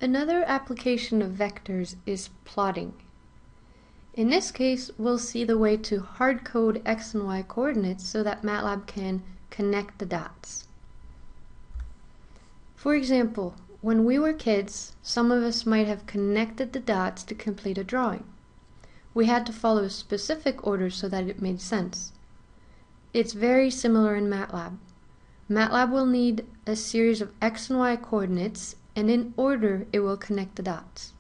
Another application of vectors is plotting. In this case, we'll see the way to hard-code x and y coordinates so that MATLAB can connect the dots. For example, when we were kids, some of us might have connected the dots to complete a drawing. We had to follow a specific order so that it made sense. It's very similar in MATLAB. MATLAB will need a series of x and y coordinates, and in order it will connect the dots.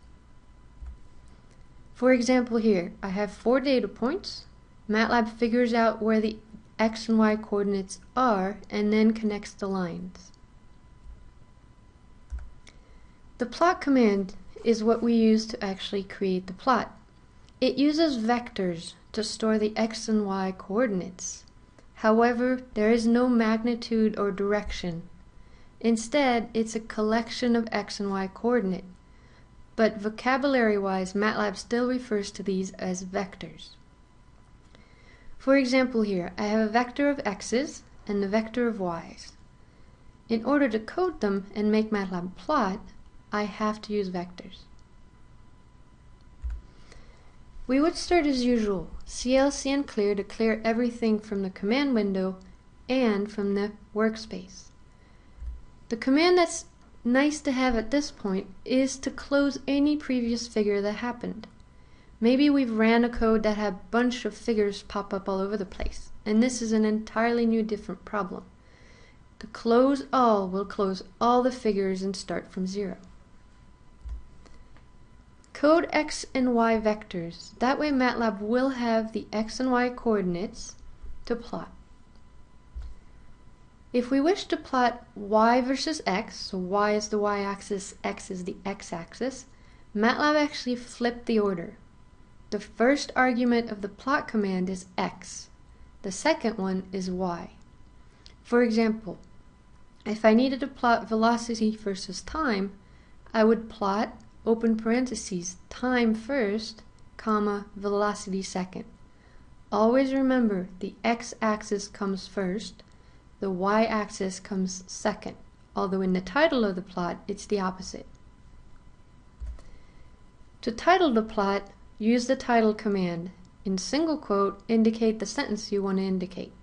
For example here, I have 4 data points. MATLAB figures out where the x and y coordinates are and then connects the lines. The plot command is what we use to actually create the plot. It uses vectors to store the x and y coordinates. However, there is no magnitude or direction. Instead, it's a collection of x and y coordinates. But vocabulary-wise, MATLAB still refers to these as vectors. For example here, I have a vector of x's and a vector of y's. In order to code them and make MATLAB plot, I have to use vectors. We would start as usual, CLC and clear to clear everything from the command window and from the workspace. The command that's nice to have at this point is to close any previous figure that happened. Maybe we've ran a code that had a bunch of figures pop up all over the place, and this is an entirely new different problem. The close all will close all the figures and start from 0. Code x and y vectors. That way MATLAB will have the x and y coordinates to plot. If we wish to plot y versus x, so y is the y-axis, x is the x-axis, MATLAB actually flipped the order. The first argument of the plot command is x. The second one is y. For example, if I needed to plot velocity versus time, I would plot, open parentheses, time first, comma, velocity second. Always remember the x-axis comes first, the y-axis comes second, although in the title of the plot it's the opposite. To title the plot, use the title command. In single quote, indicate the sentence you want to indicate.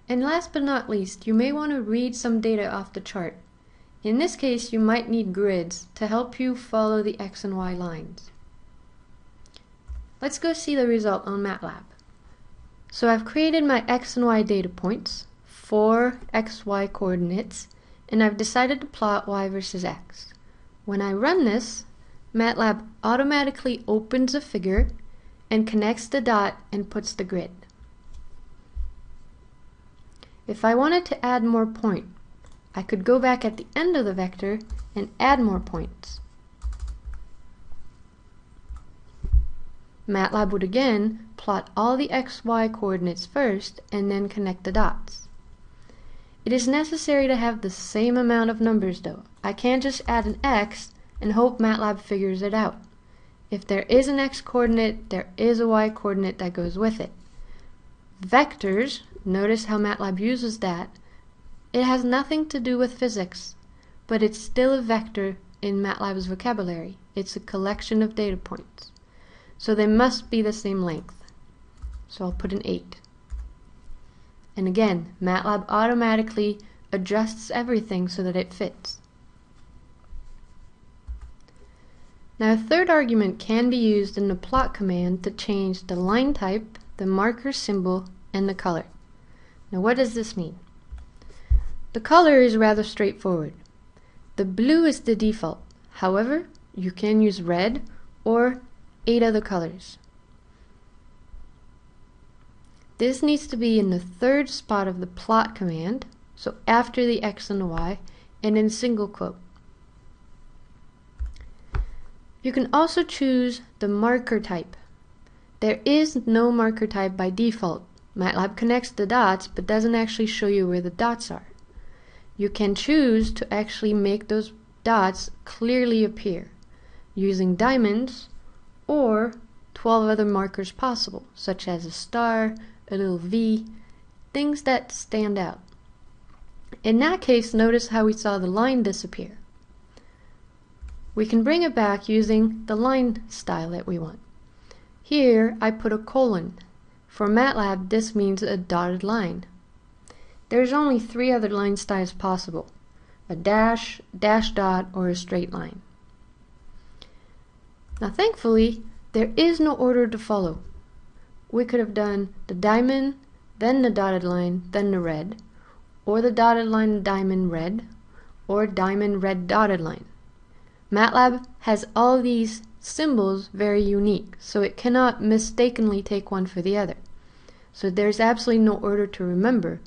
And last but not least, you may want to read some data off the chart. In this case, you might need grids to help you follow the x and y lines. Let's go see the result on MATLAB. So I've created my x and y data points, 4 x, y coordinates, and I've decided to plot y versus x. When I run this, MATLAB automatically opens a figure and connects the dot and puts the grid. If I wanted to add more points, I could go back at the end of the vector and add more points. MATLAB would again plot all the x, y coordinates first and then connect the dots. It is necessary to have the same amount of numbers though. I can't just add an x and hope MATLAB figures it out. If there is an x coordinate, there is a y coordinate that goes with it. Vectors, notice how MATLAB uses that. It has nothing to do with physics, but it's still a vector in MATLAB's vocabulary. It's a collection of data points. So they must be the same length. So I'll put an 8. And again, MATLAB automatically adjusts everything so that it fits. Now a third argument can be used in the plot command to change the line type, the marker symbol, and the color. Now what does this mean? The color is rather straightforward. The blue is the default. However, you can use red or 8 other colors. This needs to be in the third spot of the plot command, so after the x and the y, and in single quote. You can also choose the marker type. There is no marker type by default. MATLAB connects the dots but doesn't actually show you where the dots are. You can choose to actually make those dots clearly appear using diamonds or 12 other markers possible, such as a star, a little V, things that stand out. In that case, notice how we saw the line disappear. we can bring it back using the line style that we want. Here I put a colon. For MATLAB, this means a dotted line. There's only 3 other line styles possible: a dash, dash dot, or a straight line. Now thankfully, there is no order to follow. We could have done the diamond, then the dotted line, then the red, or the dotted line, diamond, red, or diamond, red, dotted line. MATLAB has all these symbols very unique, so it cannot mistakenly take one for the other. So there's absolutely no order to remember,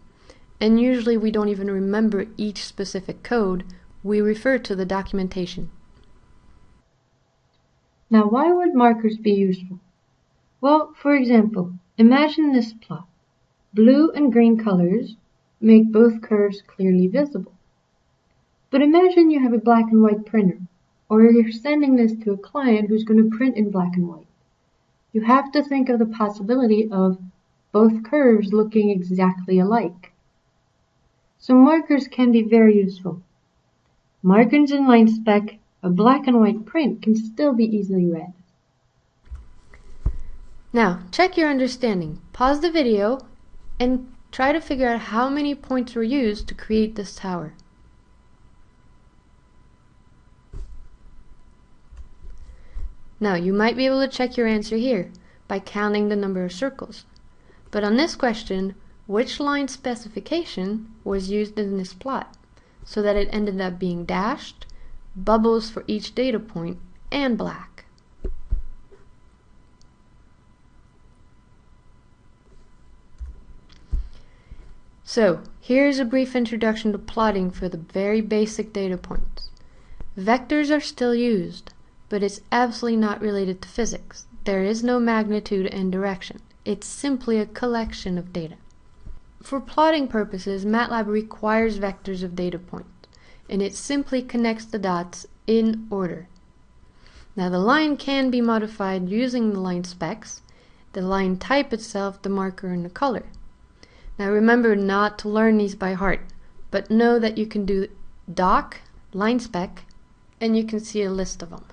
and usually we don't even remember each specific code, we refer to the documentation. Now, why would markers be useful? Well, for example, imagine this plot. Blue and green colors make both curves clearly visible. But imagine you have a black and white printer, or you're sending this to a client who's going to print in black and white. You have to think of the possibility of both curves looking exactly alike. So markers can be very useful. Markings in line spec, a black and white print can still be easily read. Now, check your understanding. Pause the video and try to figure out how many points were used to create this tower. Now, you might be able to check your answer here by counting the number of circles. But on this question, which line specification was used in this plot so that it ended up being dashed, bubbles for each data point, and black? So, here's a brief introduction to plotting for the very basic data points. Vectors are still used, but it's absolutely not related to physics. There is no magnitude and direction. It's simply a collection of data. For plotting purposes, MATLAB requires vectors of data points, and it simply connects the dots in order. Now the line can be modified using the line specs, the line type itself, the marker, and the color. Now remember not to learn these by heart, but know that you can do doc, line spec, and you can see a list of them.